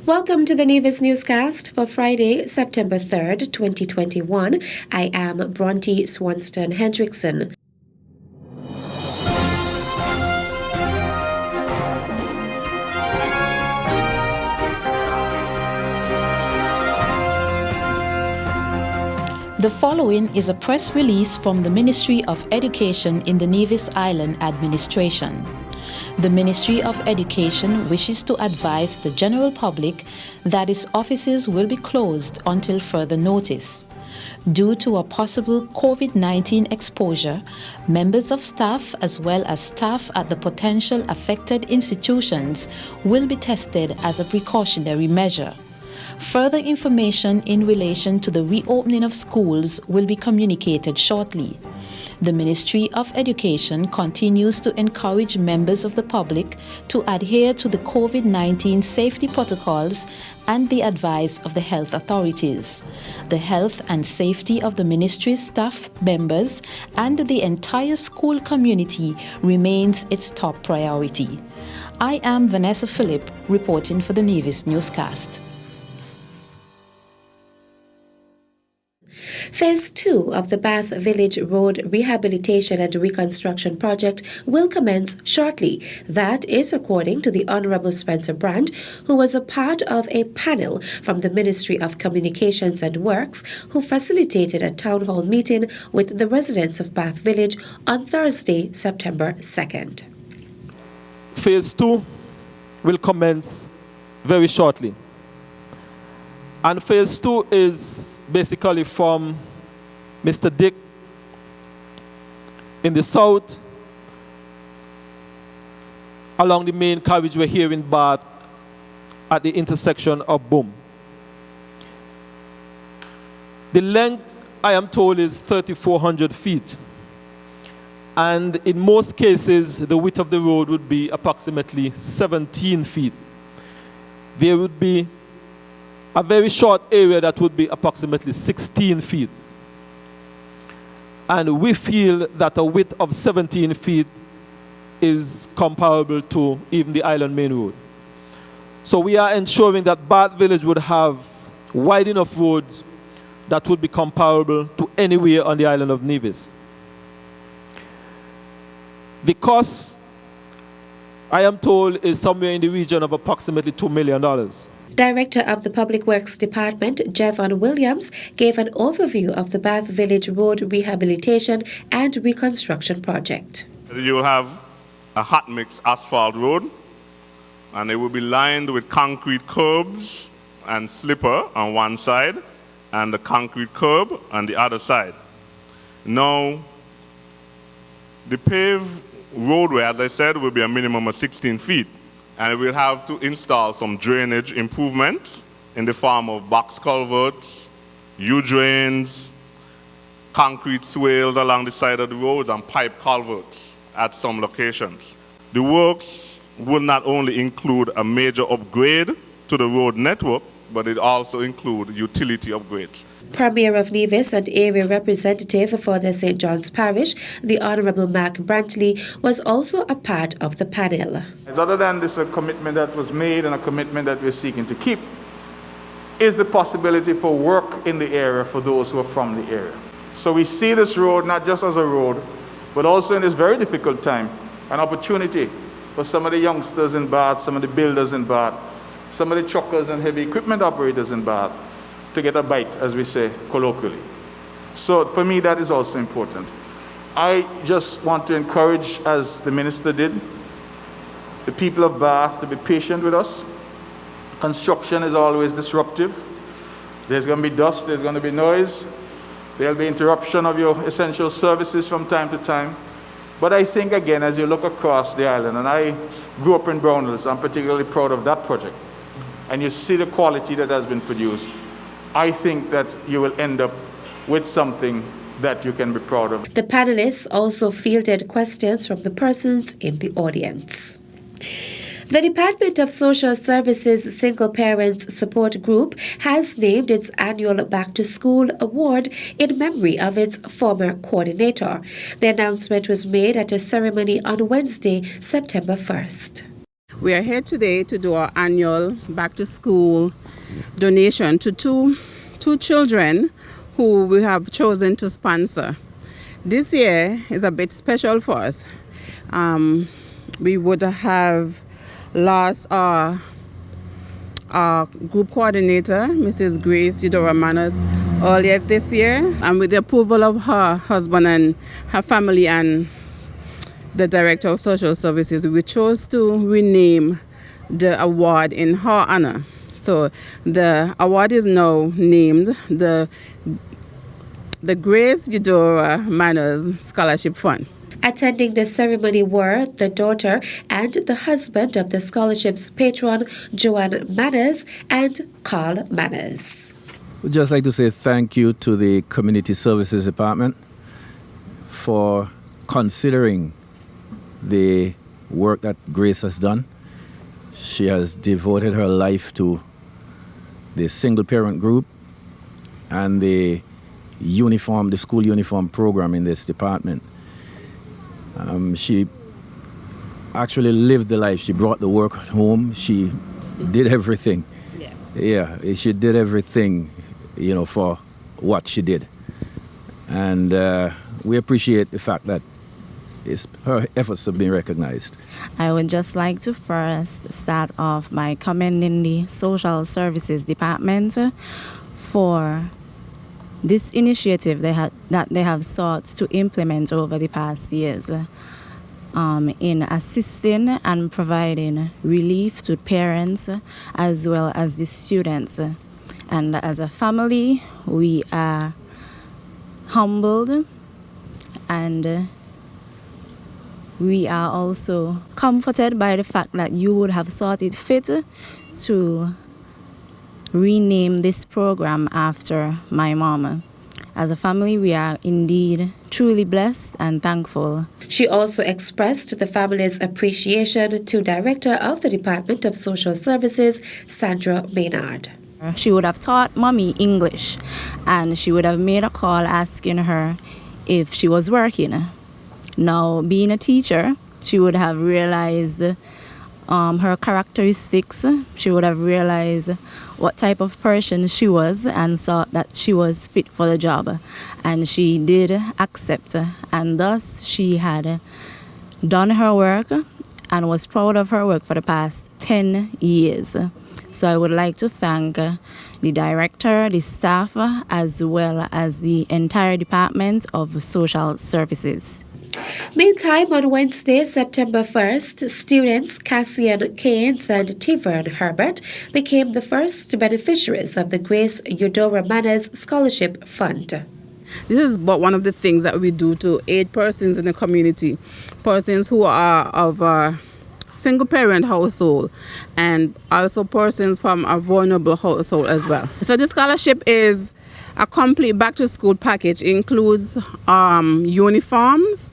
Welcome to the Nevis Newscast for Friday, September 3rd, 2021. I am Bronte Swanston Hendrickson. The following is a press release from the Ministry of Education in the Nevis Island Administration. The Ministry of Education wishes to advise the general public that its offices will be closed until further notice. Due to a possible COVID-19 exposure, members of staff as well as staff at the potential affected institutions will be tested as a precautionary measure. Further information in relation to the reopening of schools will be communicated shortly. The Ministry of Education continues to encourage members of the public to adhere to the COVID-19 safety protocols and the advice of the health authorities. The health and safety of the ministry's staff, members, and the entire school community remains its top priority. I am Vanessa Phillip, reporting for the Nevis Newscast. Phase 2 of the Bath Village Road Rehabilitation and Reconstruction Project will commence shortly. That is according to the Honourable Spencer Brand, who was a part of a panel from the Ministry of Communications and Works, who facilitated a town hall meeting with the residents of Bath Village on Thursday, September 2nd. Phase 2 will commence very shortly. And Phase 2 is basically from Mr. Dick in the south along the main carriageway here in Bath at the intersection of Boom. The length, I am told, is 3,400 feet. And in most cases, the width of the road would be approximately 17 feet. There would be a very short area that would be approximately 16 feet. And we feel that a width of 17 feet is comparable to even the Island Main Road. So we are ensuring that Bath Village would have wide enough roads that would be comparable to anywhere on the island of Nevis. The cost, I am told, is somewhere in the region of approximately $2 million. Director of the Public Works Department, Jevon Williams, gave an overview of the Bath Village Road Rehabilitation and Reconstruction Project. You will have a hot mix asphalt road, and it will be lined with concrete curbs and slipper on one side, and the concrete curb on the other side. Now, the paved roadway, as I said, will be a minimum of 16 feet. And we'll have to install some drainage improvements in the form of box culverts, U-drains, concrete swales along the side of the roads, and pipe culverts at some locations. The works will not only include a major upgrade to the road network, but it also includes utility upgrades. Premier of Nevis and area representative for the St. John's Parish, the Honourable Mark Brantley, was also a part of the panel. Other than this, a commitment that was made and a commitment that we're seeking to keep, is the possibility for work in the area for those who are from the area. So we see this road not just as a road, but also in this very difficult time, an opportunity for some of the youngsters in Bath, some of the builders in Bath, some of the truckers and heavy equipment operators in Bath, to get a bite, as we say colloquially. So for me, that is also important. I just want to encourage, as the minister did, the people of Bath to be patient with us. Construction is always disruptive. There's going to be dust, there's going to be noise, there'll be interruption of your essential services from time to time. But I think, again, as you look across the island, and I grew up in Brownells, I'm particularly proud of that project, and you see the quality that has been produced, I think that you will end up with something that you can be proud of. The panelists also fielded questions from the persons in the audience. The Department of Social Services Single Parents Support Group has named its annual Back to School Award in memory of its former coordinator. The announcement was made at a ceremony on Wednesday, September 1st. We are here today to do our annual back to school donation to two children who we have chosen to sponsor. This year is a bit special for us. We would have lost our group coordinator, Mrs. Grace Eudora Manners, earlier this year, and with the approval of her husband and her family and the Director of Social Services, we chose to rename the award in her honor. So the award is now named the Grace Eudora Manners Scholarship Fund. Attending the ceremony were the daughter and the husband of the scholarship's patron, Joanne Manners and Carl Manners. We'd just like to say thank you to the Community Services Department for considering the work that Grace has done. She has devoted her life to the single parent group and the school uniform program in this department. She actually lived the life. She brought the work home. She did everything. Yeah, she did everything, for what she did. And we appreciate the fact that her efforts have been recognized. I would just like to first start off by commending the Social Services Department for this initiative that they have sought to implement over the past years in assisting and providing relief to parents as well as the students. And as a family, we are humbled and we are also comforted by the fact that you would have thought it fit to rename this program after my mom. As a family, we are indeed truly blessed and thankful. She also expressed the family's appreciation to Director of the Department of Social Services, Sandra Maynard. She would have taught Mommy English, and she would have made a call asking her if she was working. Now, being a teacher, she would have realized her characteristics. She would have realized what type of person she was and thought that she was fit for the job. And she did accept, and thus she had done her work and was proud of her work for the past 10 years. So I would like to thank the director, the staff, as well as the entire Department of Social Services. Meantime, on Wednesday, September 1st, students Cassian Keynes and Tivern Herbert became the first beneficiaries of the Grace Eudora Manners Scholarship Fund. This is but one of the things that we do to aid persons in the community, persons who are of a single-parent household and also persons from a vulnerable household as well. So the scholarship is a complete back-to-school package. It includes uniforms,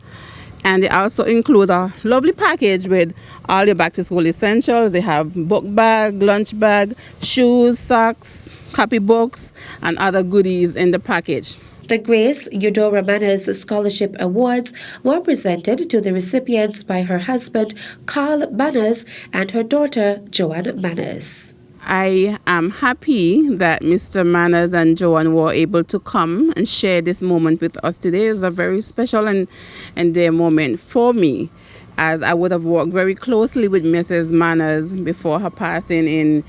and they also include a lovely package with all your back-to-school essentials. They have book bag, lunch bag, shoes, socks, copybooks, and other goodies in the package. The Grace Eudora Manners Scholarship Awards were presented to the recipients by her husband, Carl Manners, and her daughter, Joanne Manners. I am happy that Mr. Manners and Joanne were able to come and share this moment with us today. It's a very special and dear moment for me, as I would have worked very closely with Mrs. Manners before her passing in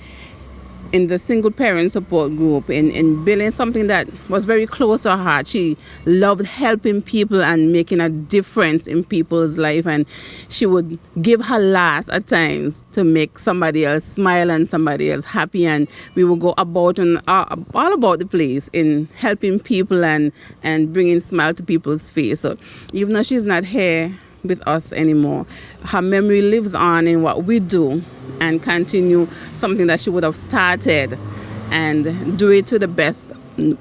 the single parent support group, in building something that was very close to her heart. She loved helping people and making a difference in people's life, and she would give her last at times to make somebody else smile and somebody else happy, and we would go about and all about the place in helping people and bringing smile to people's face. So even though she's not here with us anymore, her memory lives on in what we do and continue something that she would have started and do it to the best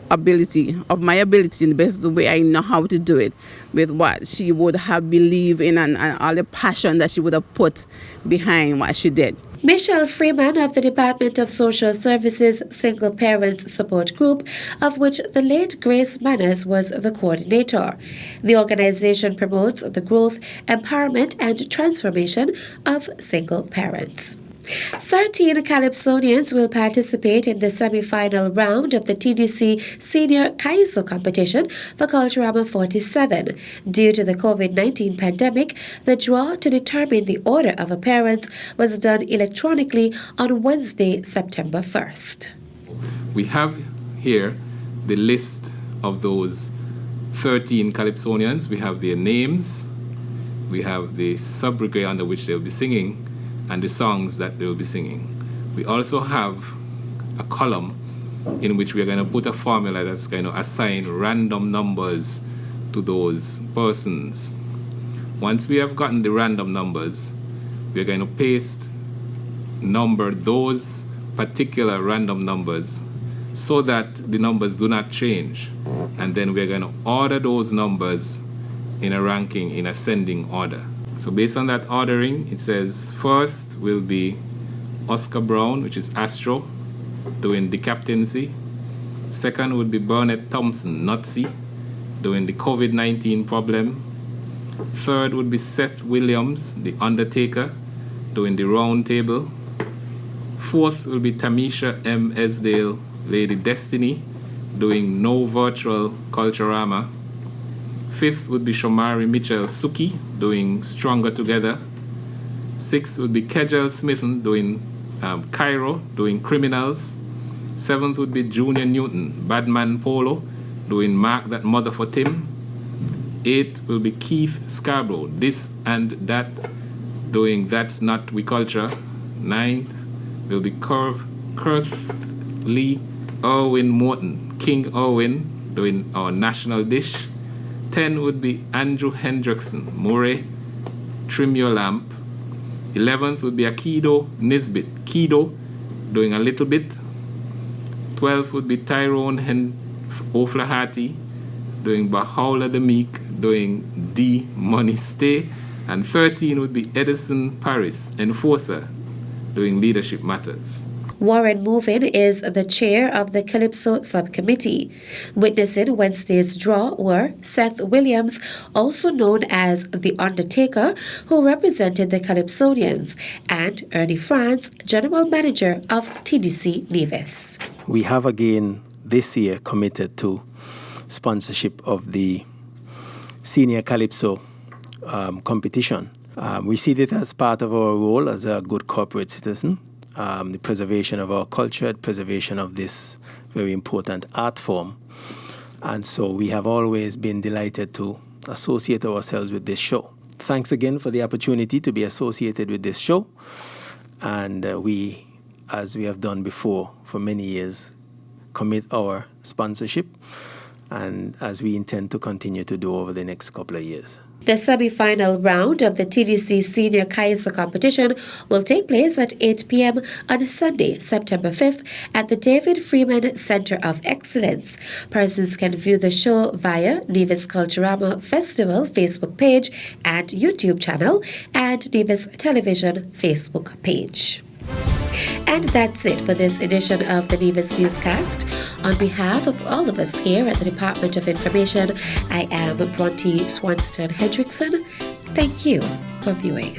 ability of my ability, in the best way I know how to do it, with what she would have believed in and all the passion that she would have put behind what she did. Michelle Freeman of the Department of Social Services Single Parents Support Group, of which the late Grace Manners was the coordinator. The organization promotes the growth, empowerment, and transformation of single parents. 13 Calypsonians will participate in the semi-final round of the TDC Senior Calypso Competition for Culturama 47. Due to the COVID-19 pandemic, the draw to determine the order of appearance was done electronically on Wednesday, September 1st. We have here the list of those 13 Calypsonians. We have their names, we have the sobriquet under which they'll be singing, and the songs that they'll be singing. We also have a column in which we're going to put a formula that's going to assign random numbers to those persons. Once we have gotten the random numbers, we're going to number those particular random numbers so that the numbers do not change. And then we're going to order those numbers in a ranking in ascending order. So based on that ordering, it says first will be Oscar Brown, which is Astro, doing the captaincy. Second would be Burnett Thompson, Nutsy, doing the COVID-19 problem. Third would be Seth Williams, the Undertaker, doing the round table. Fourth will be Tamisha M. Esdale, Lady Destiny, doing no virtual Culturama. Fifth would be Shomari Mitchell Suki, doing Stronger Together. Sixth would be Kejel Smithen, doing Cairo, doing Criminals. Seventh would be Junior Newton, Badman Polo, doing Mark That Mother for Tim. Eighth will be Keith Scarborough, This and That, doing That's Not We Culture. Ninth will be Kurth Lee Irwin Morton, King Irwin, doing our national dish. 10 would be Andrew Hendrickson, Murray, Trim Your Lamp. 11th would be Akido Nisbet, Kido, doing a little bit. 12th would be Tyrone O'Flaherty, doing Bahawla the Meek, doing D Money Stay. And 13 would be Edison Paris, Enforcer, doing Leadership Matters. Warren Movin is the chair of the Calypso Subcommittee. Witnessing Wednesday's draw were Seth Williams, also known as The Undertaker, who represented the Calypsonians, and Ernie France, General Manager of TDC Nevis. We have again this year committed to sponsorship of the Senior Calypso competition. We see it as part of our role as a good corporate citizen. The preservation of our culture, preservation of this very important art form. And so we have always been delighted to associate ourselves with this show. Thanks again for the opportunity to be associated with this show. And we, as we have done before for many years, commit our sponsorship, and as we intend to continue to do over the next couple of years. The semi-final round of the TDC Senior Calypso Competition will take place at 8 p.m. on Sunday, September 5th at the David Freeman Center of Excellence. Persons can view the show via Nevis Culturama Festival Facebook page and YouTube channel and Nevis Television Facebook page. And that's it for this edition of the Nevis Newscast. On behalf of all of us here at the Department of Information, I am Bronte Swanston Hendrickson. Thank you for viewing.